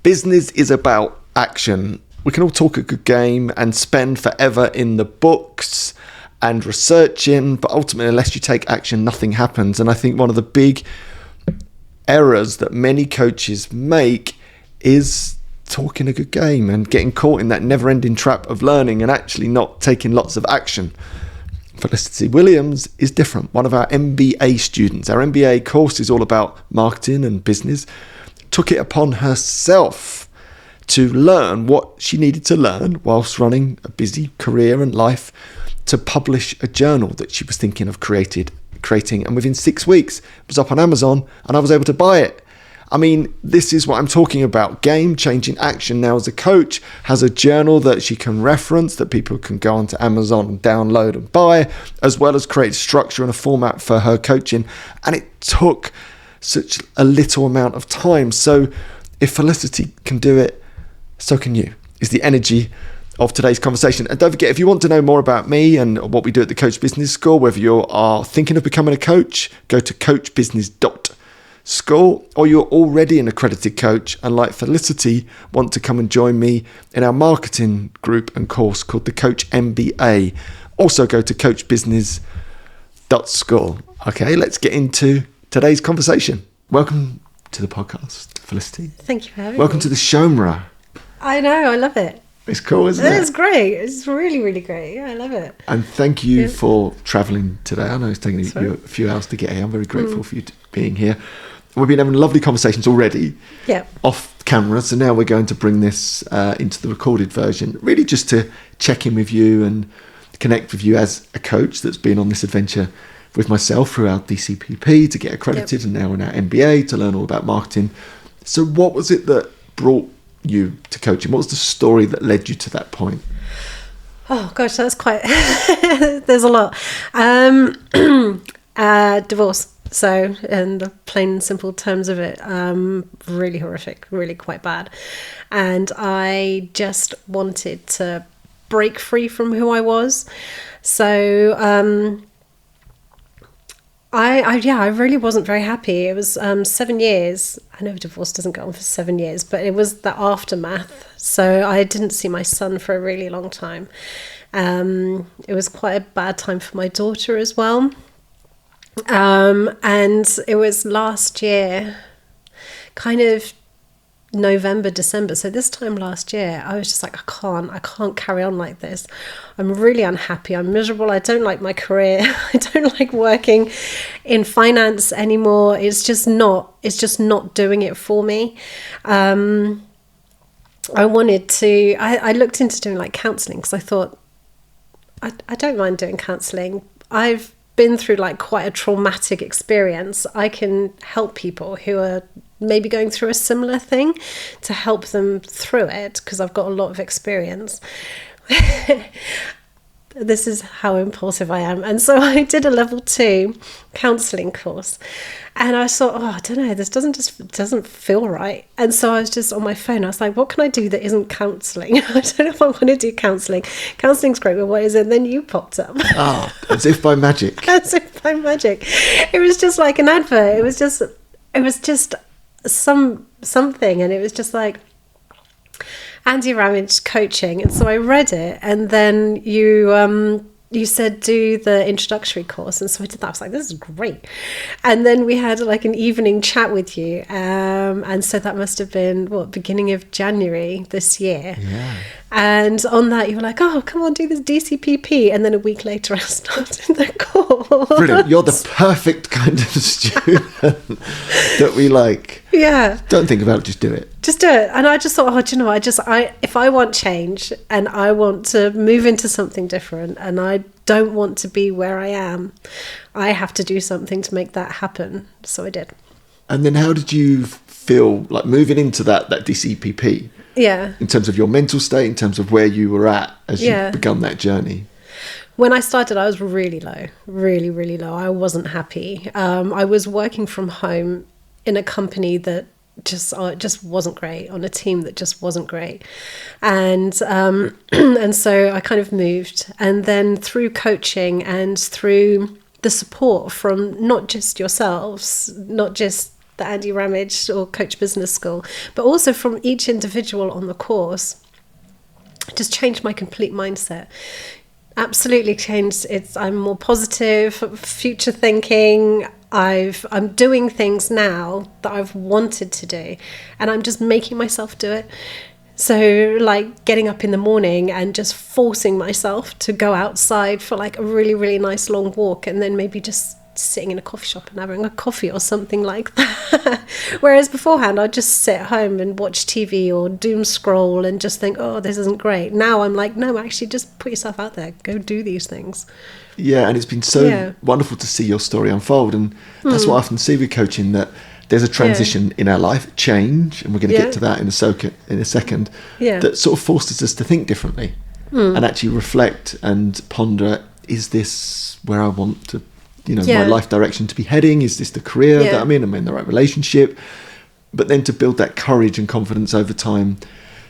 Business is about action. We can all talk a good game and spend forever in the books and researching, but ultimately, unless you take action, nothing happens. And I think one of the big errors that many coaches make is talking a good game and getting caught in that never-ending trap of learning and actually not taking lots of action. Felicity Williams is different. One of our MBA students, our MBA course is all about marketing and business, took it upon herself to learn what she needed to learn whilst running a busy career and life to publish a journal that she was thinking of creating. And within 6 weeks, it was up on Amazon and I was able to buy it. I mean, this is what I'm talking about. Game-changing action. Now, as a coach, has a journal that she can reference, that people can go onto Amazon and download and buy, as well as create structure and a format for her coaching. And it took such a little amount of time. So if Felicity can do it, so can you, is the energy of today's conversation. And don't forget, if you want to know more about me and what we do at the Coach Business School, whether you are thinking of becoming a coach, go to coachbusiness.school, or you're already an accredited coach and like Felicity want to come and join me in our marketing group and course called the Coach MBA, also go to coachbusiness.school. Okay, let's get into today's conversation. Welcome to the podcast, Felicity. Thank you for having me. Welcome to the Shomra. I know, I love it. It's cool, isn't it? It's great. It's really, really great. Yeah, I love it. And thank you for travelling today. I know it's taken you a few hours to get here. I'm very grateful for you being here. We've been having lovely conversations already off camera. So now we're going to bring this into the recorded version, really just to check in with you and connect with you as a coach that's been on this adventure with myself through our DCPP to get accredited and now in our MBA to learn all about marketing. So what was it that brought you to coaching? What was the story that led you to that point? Oh gosh, that's quite there's a lot. Divorce. So, in the plain and simple terms of it, really horrific, really quite bad. And I just wanted to break free from who I was. So I really wasn't very happy. It was 7 years. I know divorce doesn't go on for 7 years, but it was the aftermath. So I didn't see my son for a really long time. It was quite a bad time for my daughter as well. And it was last year, kind of November, December. So this time last year, I was just like, I can't carry on like this. I'm really unhappy. I'm miserable. I don't like my career. I don't like working in finance anymore. It's just not doing it for me. I looked into doing like counselling because I thought, I don't mind doing counselling. I've been through like quite a traumatic experience. I can help people who are maybe going through a similar thing to help them through it because I've got a lot of experience. This is how impulsive I am. And so I did a level 2 counselling course and I thought, I don't know, this doesn't feel right. And so I was just on my phone. I was like, what can I do that isn't counselling? I don't know if I want to do counselling. Counselling's great, but what is it? And then you popped up. As if by magic. As if by magic. It was just like an advert. It was just something. And it was just like, Andy Ramage coaching, and so I read it, and then you said do the introductory course, and so I did that. I was like, this is great. And then we had like an evening chat with you, and so that must have been beginning of January this year. Yeah. And on that you were like, oh, come on, do this DCPP, and then a week later I started the course. Brilliant. You're the perfect kind of student that we like. Yeah. Don't think about it, just do it. Just do it. And I just thought, do you know, if I want change and I want to move into something different and I don't want to be where I am, I have to do something to make that happen. So I did. And then how did you feel like moving into that DCPP? Yeah. In terms of your mental state, in terms of where you were at as you begun that journey? When I started, I was really low, really, really low. I wasn't happy. I was working from home in a company that just wasn't great, on a team that just wasn't great. And and so I kind of moved. And then through coaching and through the support from not just yourselves, not just the Andy Ramage or Coach Business School, but also from each individual on the course, just changed my complete mindset. Absolutely changed. I'm more positive, future thinking. I'm doing things now that I've wanted to do, and I'm just making myself do it. So like getting up in the morning and just forcing myself to go outside for like a really, really nice long walk, and then maybe just sitting in a coffee shop and having a coffee or something like that. Whereas beforehand I'd just sit at home and watch TV or doom scroll and just think, oh, this isn't great. Now I'm like, no, actually just put yourself out there, go do these things. Yeah, and it's been so wonderful to see your story unfold, and that's what I often see with coaching, that there's a transition in our life, change, and we're going to get to that in a second, that sort of forces us to think differently and actually reflect and ponder, is this where I want to, my life direction to be heading? Is this the career that I'm in? Am I in the right relationship? But then to build that courage and confidence over time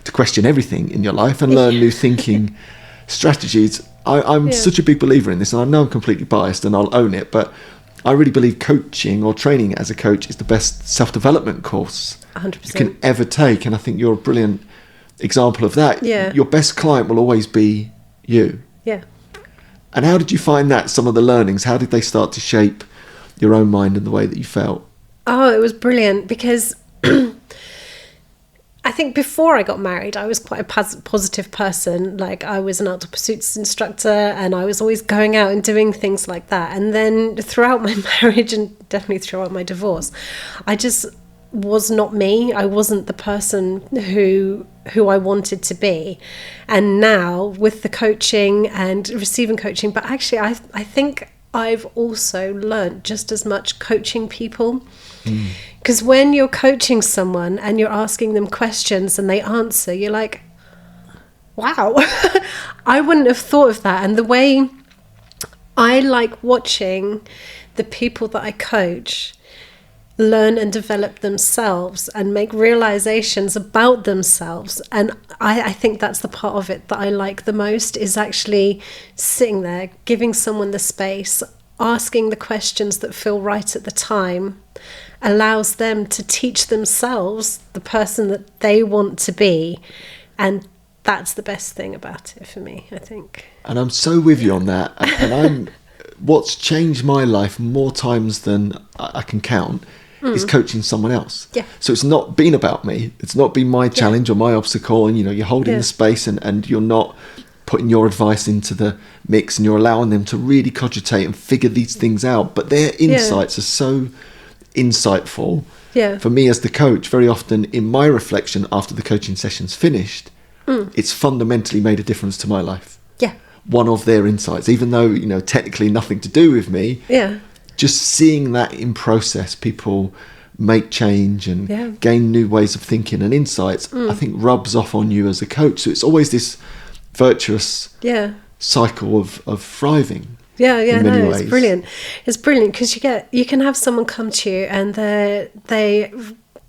to question everything in your life and learn new thinking strategies. I'm such a big believer in this, and I know I'm completely biased and I'll own it, but I really believe coaching or training as a coach is the best self-development course 100%. you can ever take. And I think you're a brilliant example of that. Yeah. Your best client will always be you. Yeah. And how did you find that, some of the learnings? How did they start to shape your own mind and the way that you felt? Oh, it was brilliant, because I think before I got married, I was quite a positive person. Like, I was an outdoor pursuits instructor and I was always going out and doing things like that. And then throughout my marriage, and definitely throughout my divorce, I just was not me. I wasn't the person who I wanted to be. And now with the coaching and receiving coaching, but actually I think I've also learned just as much coaching people. Because when you're coaching someone and you're asking them questions and they answer, you're like, wow, I wouldn't have thought of that. And the way I like watching the people that I coach learn and develop themselves and make realizations about themselves. And I think that's the part of it that I like the most, is actually sitting there, giving someone the space, asking the questions that feel right at the time, allows them to teach themselves the person that they want to be. And that's the best thing about it for me, I think. And I'm so with you on that. And what's changed my life more times than I can count is coaching someone else. Yeah. So it's not been about me. It's not been my challenge or my obstacle. And, you're holding the space and you're not putting your advice into the mix, and you're allowing them to really cogitate and figure these things out. But their insights are so insightful. For me as the coach, very often in my reflection after the coaching session's finished, it's fundamentally made a difference to my life. One of their insights, even though technically nothing to do with me, just seeing that in process, people make change and gain new ways of thinking and insights, I think rubs off on you as a coach. So it's always this virtuous cycle of thriving. It's brilliant. It's brilliant because you can have someone come to you and they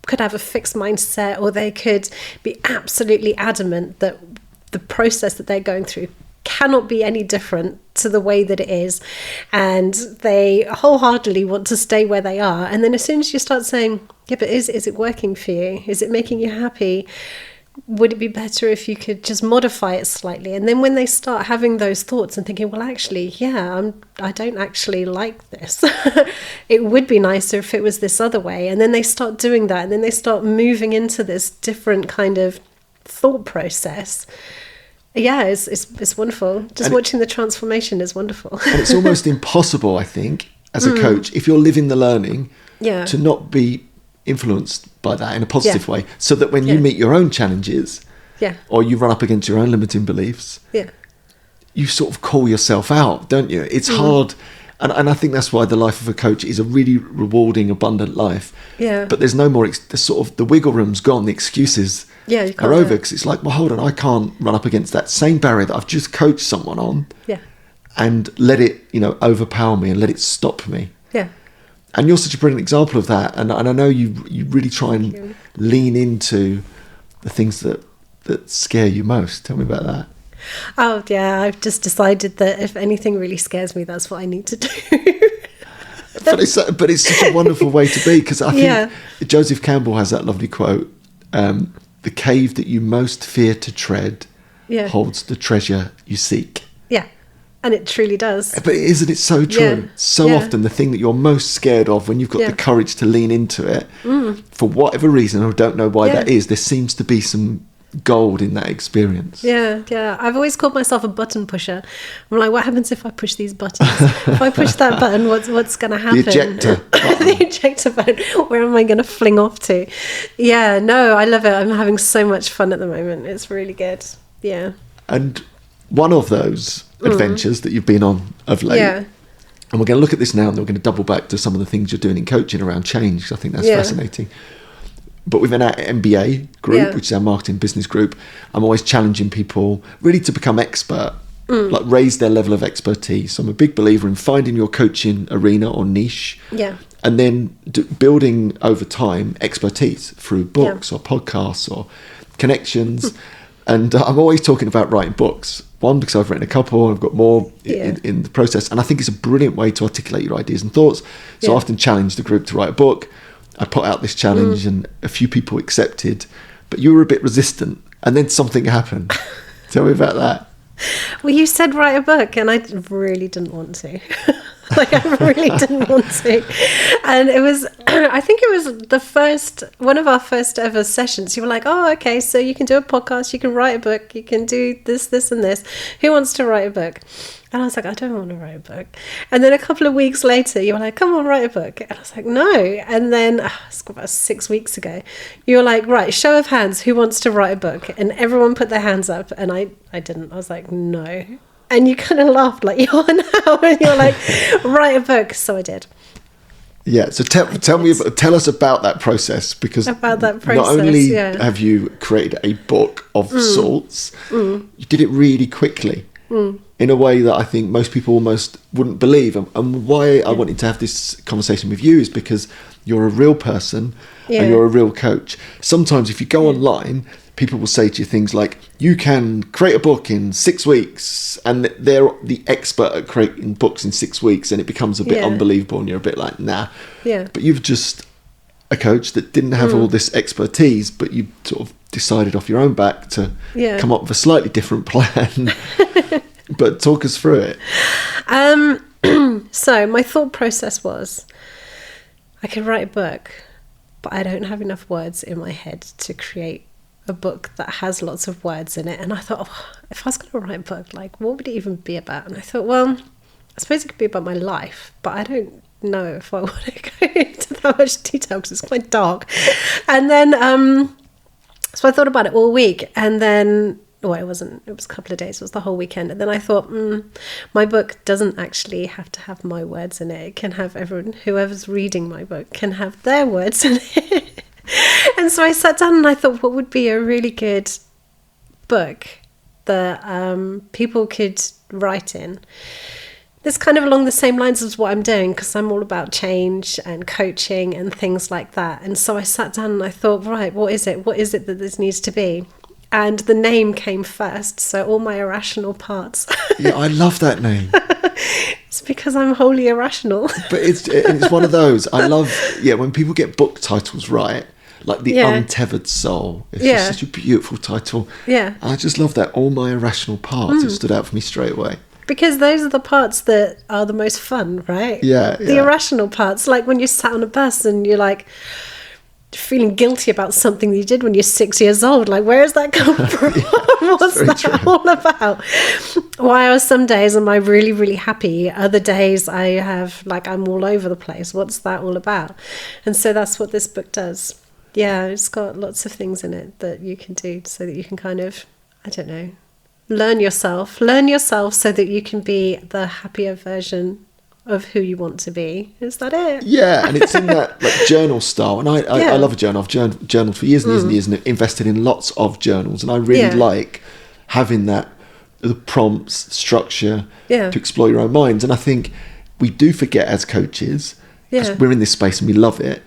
could have a fixed mindset, or they could be absolutely adamant that the process that they're going through cannot be any different to the way that it is, and they wholeheartedly want to stay where they are. And then as soon as you start saying, but is it working for you? Is it making you happy? Would it be better if you could just modify it slightly? And then when they start having those thoughts and thinking, well, actually, I don't actually like this. It would be nicer if it was this other way. And then they start doing that, and then they start moving into this different kind of thought process. It's wonderful. Just watching the transformation is wonderful. And it's almost impossible, I think, as a coach, if you're living the learning, to not be influenced by that in a positive way, so that when you meet your own challenges, or you run up against your own limiting beliefs, you sort of call yourself out, don't you? It's hard. And I think that's why the life of a coach is a really rewarding, abundant life. But there's no more, the wiggle room's gone, the excuses are over, because it's like, well, hold on, I can't run up against that same barrier that I've just coached someone on and let it, overpower me and let it stop me. And you're such a brilliant example of that. And I know you really try and lean into the things that scare you most. Tell me about that. Oh, yeah. I've just decided that if anything really scares me, that's what I need to do. but it's such a wonderful way to be, because I think Joseph Campbell has that lovely quote, the cave that you most fear to tread holds the treasure you seek. Yeah. And it truly does. But isn't it so true? So often the thing that you're most scared of, when you've got the courage to lean into it, for whatever reason, I don't know why that is, there seems to be some gold in that experience. Yeah. I've always called myself a button pusher. I'm like, what happens if I push these buttons? If I push that button, what's going to happen? The ejector button. The ejector button. Where am I going to fling off to? Yeah, no, I love it. I'm having so much fun at the moment. It's really good. Yeah. And one of those adventures that you've been on of late, and we're going to look at this now, and we're going to double back to some of the things you're doing in coaching around change, because I think that's fascinating. But within our MBA group, which is our marketing business group, I'm always challenging people really to become expert, like raise their level of expertise. So I'm a big believer in finding your coaching arena or niche, and then building over time expertise through books or podcasts or connections. And I'm always talking about writing books. One, because I've written a couple, I've got more in the process. And I think it's a brilliant way to articulate your ideas and thoughts. So I often challenge the group to write a book. I put out this challenge and a few people accepted, but you were a bit resistant. And then something happened. Tell me about that. Well, you said write a book, and I really didn't want to. I really didn't want to. And it was, I think it was one of our first ever sessions. You were like, oh, okay, so you can do a podcast, you can write a book, you can do this, this, and this. Who wants to write a book? And I was like, I don't want to write a book. And then a couple of weeks later, you were like, come on, write a book. And I was like, no. And then it's about 6 weeks ago, you were like, right, show of hands, who wants to write a book? And everyone put their hands up, and I didn't. I was like, no. And you kind of laughed like you are now, and you're like, write a book. So I did. Yeah. So tell us about that process, because not only have you created a book of sorts, you did it really quickly in a way that I think most people almost wouldn't believe. And why I wanted to have this conversation with you is because you're a real person and you're a real coach. Sometimes if you go online, people will say to you things like, you can create a book in 6 weeks, and they're the expert at creating books in 6 weeks, and it becomes a bit unbelievable, and you're a bit like, nah. Yeah. But you've just a coach that didn't have all this expertise, but you sort of decided off your own back to come up with a slightly different plan. But talk us through it. So my thought process was, I can write a book, but I don't have enough words in my head to create a book that has lots of words in it. And I thought, if I was going to write a book, like, what would it even be about? And I thought, well, I suppose it could be about my life, but I don't know if I want to go into that much detail because it's quite dark. And then so I thought about it all week, and then it was a couple of days, it was the whole weekend. And then I thought, my book doesn't actually have to have my words in it. It can have whoever's reading my book can have their words in it. And so I sat down and I thought, what would be a really good book that people could write in? This kind of along the same lines as what I'm doing, because I'm all about change and coaching and things like that. And so I sat down and I thought, right, what is it? What is it that this needs to be? And the name came first, so all my irrational parts. Yeah, I love that name. It's because I'm wholly irrational. But it's one of those. I love, when people get book titles right, like The Untethered Soul. It's just such a beautiful title. Yeah. I just love that. All my irrational parts. It stood out for me straight away. Because those are the parts that are the most fun, right? Yeah. The irrational parts, like when you sat on a bus and you're like feeling guilty about something that you did when you're 6 years old. Like, where has that come from? What's that all about? Why some days am I really, really happy? Other days I have, like, I'm all over the place. What's that all about? And so that's what this book does. Yeah, it's got lots of things in it that you can do so that you can kind of, I don't know, learn yourself so that you can be the happier version of who you want to be. Is that it? Yeah, and it's in that like journal style. And I love a journal. I've journaled for years and years and years, and invested in lots of journals. And I really like having the prompts, structure to explore your own minds. And I think we do forget as coaches, because we're in this space and we love it,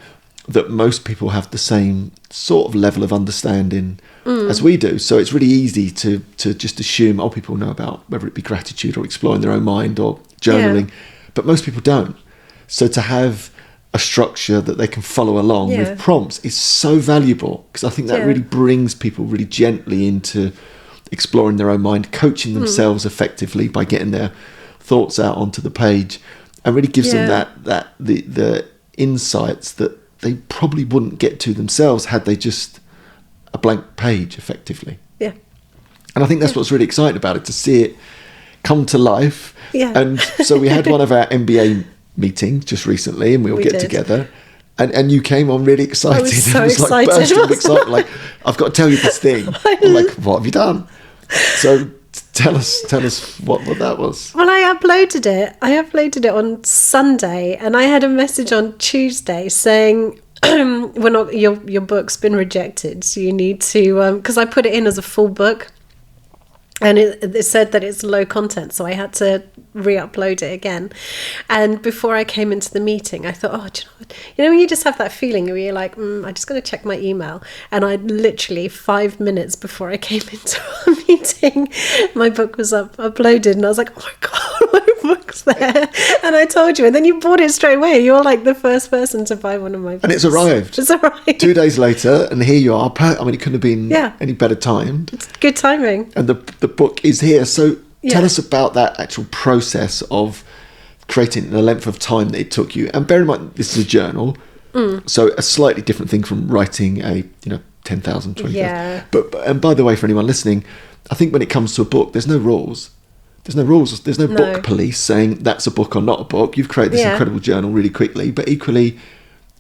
that most people have the same sort of level of understanding as we do. So it's really easy to just assume, people know about whether it be gratitude or exploring their own mind or journaling. But most people don't. So to have a structure that they can follow along Yeah. with prompts is so valuable, because I think that Yeah. really brings people really gently into exploring their own mind, coaching themselves effectively by getting their thoughts out onto the page, and really gives them the insights that they probably wouldn't get to themselves had they just a blank page effectively. Yeah. And I think that's what's really exciting about it, to see it come to life. Yeah. And so we had one of our MBA meetings just recently, and we all We get did. together. And you came on really excited. I was so It was like excited, bursting with wasn't excitement. Like, I've got to tell you this thing. I'm like, what have you done? So tell us what that was. Well, I uploaded it on Sunday, and I had a message on Tuesday saying, "We're not, your book's been rejected, so you need to," because I put it in as a full book, and it said that it's low content, so I had to re-upload it again. And before I came into the meeting, I thought, oh, do you know what? You know when you just have that feeling where you're like, I'm just going to check my email, and I literally 5 minutes before I came into a meeting, my book was uploaded, and I was like, oh my god, my book's there. And I told you, and then you bought it straight away. You're like the first person to buy one of my books, And it's arrived. 2 days later, and here you are. I mean, it couldn't have been any better timed. It's good timing. And the book is here. So tell Yeah. us about that actual process of creating the length of time that it took you. And bear in mind, this is a journal, so a slightly different thing from writing a 10,000, 20,000. Yeah. But and by the way, for anyone listening, I think when it comes to a book, there's no rules. There's no rules. There's no book police saying that's a book or not a book. You've created this incredible journal really quickly, but equally,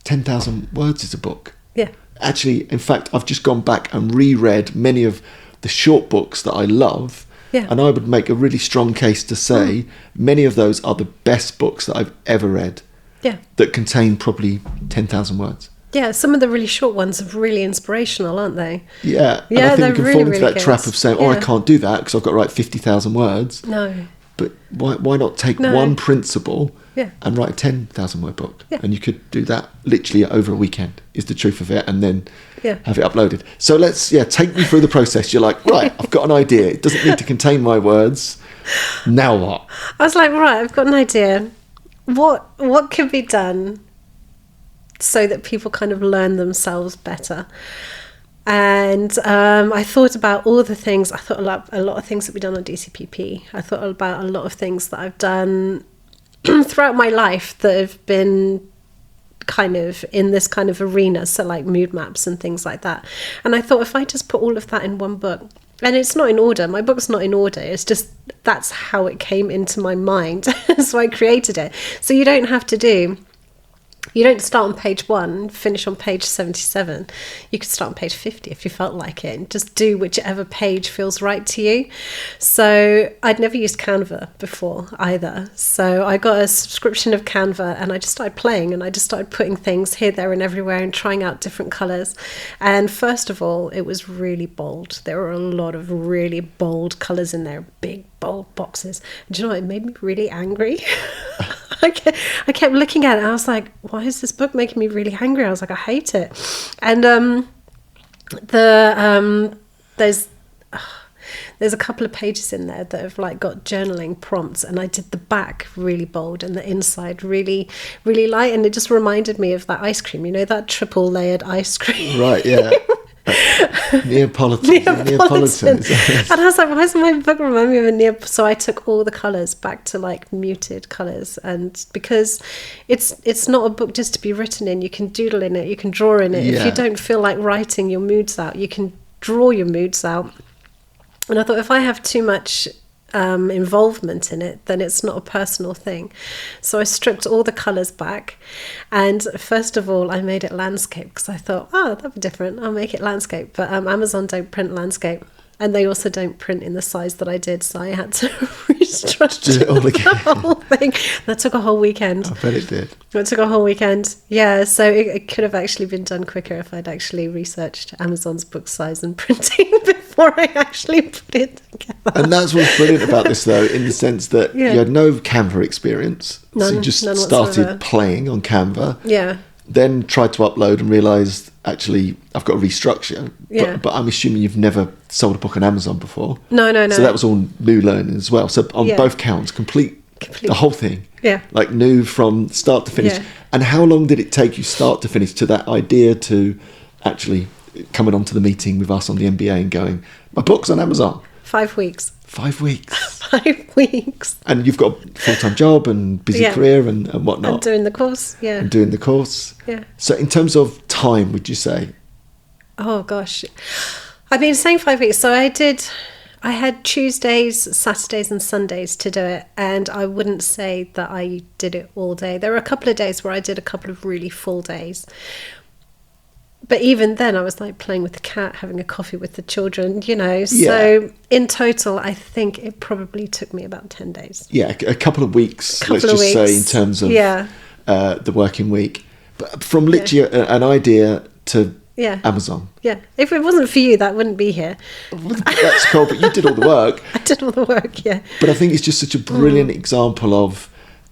10,000 words is a book. Yeah. Actually, in fact, I've just gone back and reread many of the short books that I love. Yeah. And I would make a really strong case to say many of those are the best books that I've ever read. Yeah. That contain probably 10,000 words. Yeah, some of the really short ones are really inspirational, aren't they? Yeah. And Yeah, I think they're we can really, fall into really that good. trap of saying, I Yeah. can't do that because I've got to write 50,000 words. No. But why not take No. one principle Yeah. and write a 10,000 word book? Yeah. And you could do that literally over a weekend, is the truth of it, and then Yeah. have it uploaded. So let's, take me through the process. You're like, right, I've got an idea. It doesn't need to contain my words. Now what? I was like, right, I've got an idea. What can be done so that people kind of learn themselves better? And I thought about all the things. I thought a lot of things that we've done on DCPP. I thought about a lot of things that I've done throughout my life that have been kind of in this kind of arena, so like mood maps and things like that. And I thought, if I just put all of that in one book, and it's not in order, my book's not in order, it's just that's how it came into my mind. So I created it. So you don't start on page 1, finish on page 77. You could start on page 50 if you felt like it, and just do whichever page feels right to you. So I'd never used Canva before either. So I got a subscription of Canva, and I just started playing, and I just started putting things here, there and everywhere and trying out different colours. And first of all, it was really bold. There were a lot of really bold colours in there, big, bold boxes. And do you know what? It made me really angry. I kept looking at it and I was like, why is this book making me really angry? I was like, I hate it. And there's a couple of pages in there that have like got journaling prompts, and I did the back really bold and the inside really, really light, and it just reminded me of that ice cream, that triple layered ice cream. Right, yeah. Neapolitan. And I was like, why does my book remind me of a Neapolitan? So I took all the colours back to like muted colours, and because it's not a book just to be written in, you can doodle in it, you can draw in it. If you don't feel like writing your moods out, you can draw your moods out. And I thought, if I have too much involvement in it, then it's not a personal thing. So I stripped all the colours back, and first of all I made it landscape, because I thought, that'd be different, I'll make it landscape. But Amazon don't print landscape, and they also don't print in the size that I did, so I had to restructure the whole thing. That took a whole weekend. I bet it did. It took a whole weekend. Yeah, so it could have actually been done quicker if I'd actually researched Amazon's book size and printing before I actually put it together. And that's what's brilliant about this, though, in the sense that you had no Canva experience. So you just started playing on Canva. Yeah. Then tried to upload and realised, actually, I've got to restructure. Yeah. But I'm assuming you've never sold a book on Amazon before. No. So that was all new learning as well. So on both counts, complete Completely. The whole thing. Yeah. Like knew from start to finish. Yeah. And how long did it take you start to finish to that idea to actually coming onto the meeting with us on the MBA and going, my book's on Amazon? 5 weeks. 5 weeks. 5 weeks. And you've got a full-time job and busy career and whatnot. And doing the course, yeah. And doing the course. Yeah. So in terms of time, would you say? Oh, gosh. I've been saying 5 weeks. So I had Tuesdays, Saturdays and Sundays to do it. And I wouldn't say that I did it all day. There were a couple of days where I did a couple of really full days. But even then, I was like playing with the cat, having a coffee with the children, you know. So in total, I think it probably took me about 10 days. Yeah, a couple of weeks, let's just say, in terms of the working week. But from literally an idea to Amazon. Yeah. If it wasn't for you, that wouldn't be here. That's cool, but you did all the work. I did all the work, yeah. But I think it's just such a brilliant example of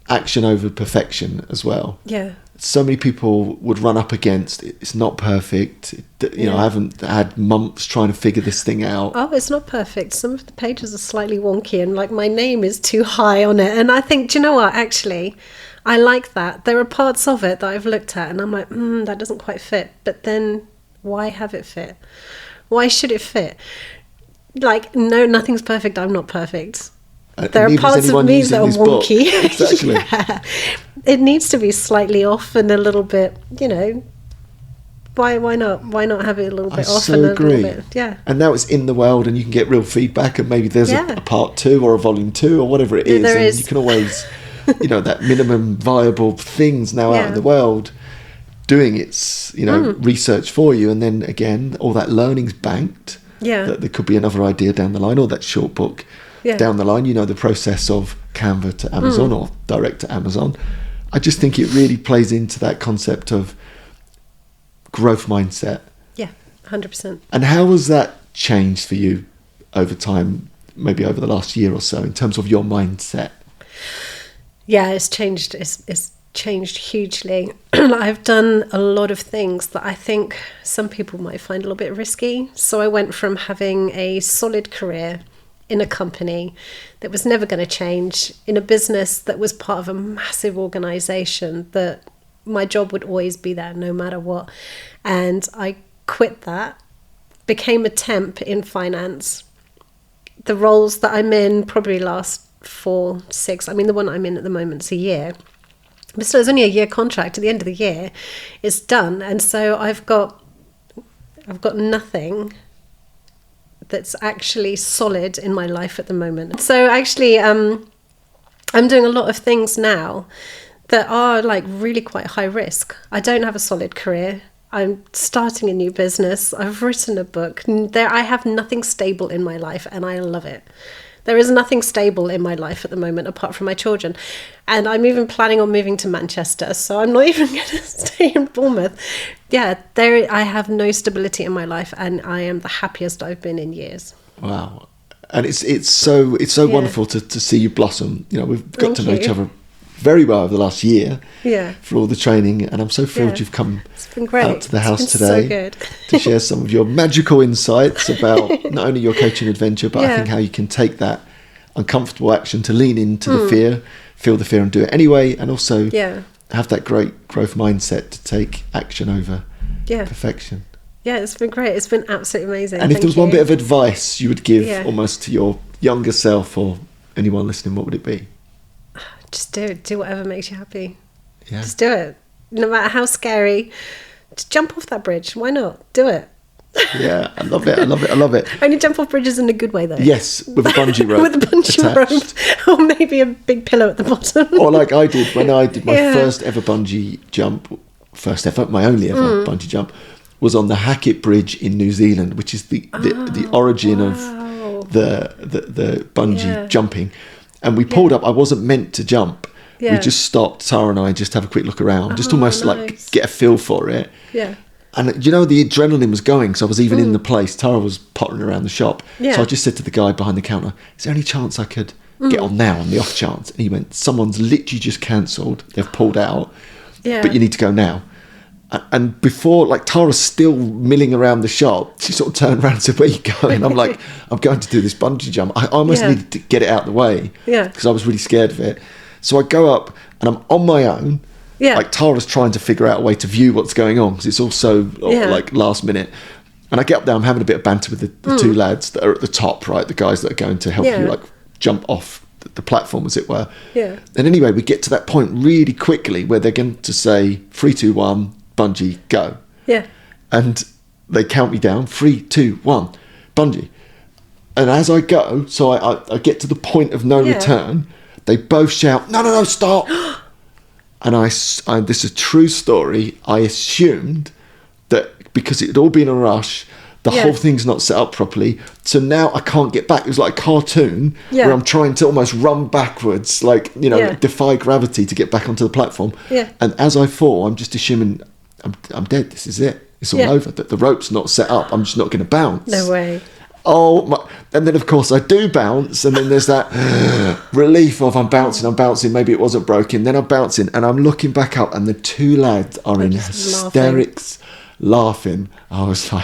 action over perfection as well. Yeah. So many people would run up against it's not perfect. You know, I haven't had months trying to figure this thing out. Oh, it's not perfect. Some of the pages are slightly wonky and like my name is too high on it. And I think, do you know what? Actually, I like that. There are parts of it that I've looked at and I'm like, that doesn't quite fit. But then why have it fit? Why should it fit? Like, no, nothing's perfect. I'm not perfect. There are parts of me that are wonky. Exactly. Yeah. It needs to be slightly off and a little bit, you know. Why not? Why not have it a little bit off and a little bit? Yeah. And now it's in the world, and you can get real feedback, and maybe there's a part 2 or a volume 2 or whatever it is. There and is. You can always, you know, that minimum viable things now out in the world, doing its, you know, research for you, and then again, all that learning's banked. Yeah. That there could be another idea down the line, or that short book. Down the line, you know, the process of Canva to Amazon or direct to Amazon. I just think it really plays into that concept of growth mindset. Yeah, 100%. And how has that changed for you over time, maybe over the last year or so, in terms of your mindset? Yeah, it's changed. It's changed hugely. I've done a lot of things that I think some people might find a little bit risky. So I went from having a solid career in a company that was never going to change, in a business that was part of a massive organization that my job would always be there no matter what. And I quit that, became a temp in finance. The roles that I'm in probably last 4, 6. I mean, the one I'm in at the moment's a year. But still, it's only a year contract. At the end of the year, it's done. And so I've got nothing that's actually solid in my life at the moment. So actually, I'm doing a lot of things now that are like really quite high risk. I don't have a solid career. I'm starting a new business. I've written a book. I have nothing stable in my life, and I love it. There is nothing stable in my life at the moment apart from my children. And I'm even planning on moving to Manchester, so I'm not even going to stay in Bournemouth. Yeah, I have no stability in my life, and I am the happiest I've been in years. Wow. And it's so wonderful to see you blossom. You know, we've got to know each other very well over the last year for all the training, and I'm so thrilled you've come out to the house today to share some of your magical insights about not only your coaching adventure, but I think how you can take that uncomfortable action to lean into the fear, feel the fear and do it anyway, and also have that great growth mindset to take action over perfection. Yeah, it's been great. It's been absolutely amazing. And if there was one bit of advice you would give almost to your younger self or anyone listening, what would it be? Just do it. Do whatever makes you happy. Yeah. Just do it. No matter how scary. Just jump off that bridge. Why not? Do it. Yeah, I love it. I love it. I love it. Only jump off bridges in a good way, though. Yes, with a bungee rope. With a bungee rope. Or maybe a big pillow at the bottom. Or like I did when I did my first ever bungee jump, my only ever bungee jump, was on the Hackett Bridge in New Zealand, which is the origin of the bungee jumping. And we pulled up. I wasn't meant to jump. Yeah. We just stopped, Tara and I, just have a quick look around, just almost like get a feel for it. Yeah. And, you know, the adrenaline was going, so I was even in the place. Tara was pottering around the shop. Yeah. So I just said to the guy behind the counter, is there any chance I could get on now, on the off chance? And he went, someone's literally just cancelled. They've pulled out, but you need to go now. And before, like, Tara's still milling around the shop, she sort of turned around and said, "Where are you going?" I'm like, "I'm going to do this bungee jump." I almost needed to get it out of the way because I was really scared of it. So I go up and I'm on my own. Yeah. Like, Tara's trying to figure out a way to view what's going on because it's also like last minute. And I get up there, I'm having a bit of banter with the two lads that are at the top, right? The guys that are going to help you, like, jump off the platform, as it were. Yeah. And anyway, we get to that point really quickly where they're going to say, 3, 2, 1, bungee, go. Yeah. And they count me down, 3, 2, 1, bungee. And as I go, so I get to the point of no return, they both shout, no, stop. And this is a true story, I assumed that because it had all been a rush, the whole thing's not set up properly. So now I can't get back. It was like a cartoon where I'm trying to almost run backwards, like, defy gravity to get back onto the platform. Yeah. And as I fall, I'm just assuming I'm dead. This is it. It's all over. That the rope's not set up. I'm just not going to bounce. No way. Oh my. And then, of course, I do bounce, and then there's that relief of I'm bouncing, maybe it wasn't broken, then I'm bouncing, and I'm looking back up, and the two lads are in hysterics, laughing. I was like,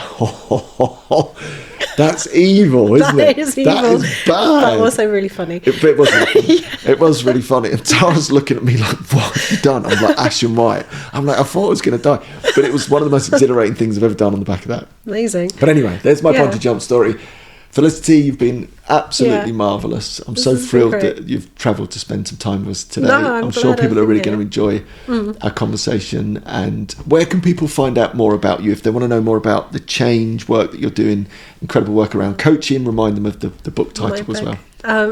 that's evil, isn't it? That is evil. That is bad. But also really funny. It was really It was really funny. And Tara's looking at me like, what have you done? I'm like, ash and white. I'm like, I thought I was going to die. But it was one of the most exhilarating things I've ever done on the back of that. Amazing. But anyway, there's my bungee jump story. Felicity, you've been absolutely marvellous. I'm so thrilled that you've travelled to spend some time with us today. I'm sure people are really going to enjoy our conversation. And where can people find out more about you if they want to know more about the change work that you're doing, incredible work around coaching? Remind them of the book title as well.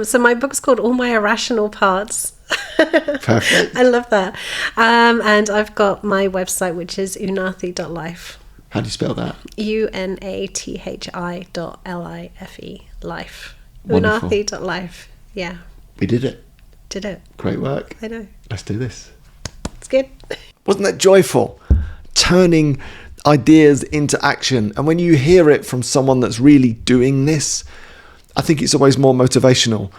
So my book's called All My Irrational Parts. Perfect. I love that. And I've got my website, which is unathi.life. How do you spell that? UNATHI.LIFE. Life. Wonderful. Unathi.life. Yeah. We did it. Did it. Great work. I know. Let's do this. It's good. Wasn't that joyful? Turning ideas into action. And when you hear it from someone that's really doing this, I think it's always more motivational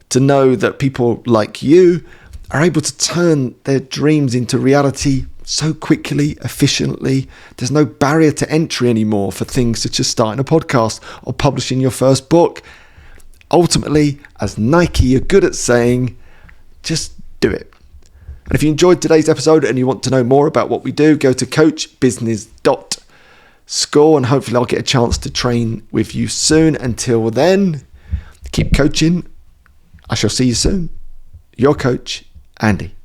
to know that people like you are able to turn their dreams into reality so quickly, efficiently. There's no barrier to entry anymore for things such as starting a podcast or publishing your first book. Ultimately, as Nike are good at saying, just do it. And if you enjoyed today's episode and you want to know more about what we do, go to coachbusiness.school and hopefully I'll get a chance to train with you soon. Until then, keep coaching. I shall see you soon. Your coach, Andy.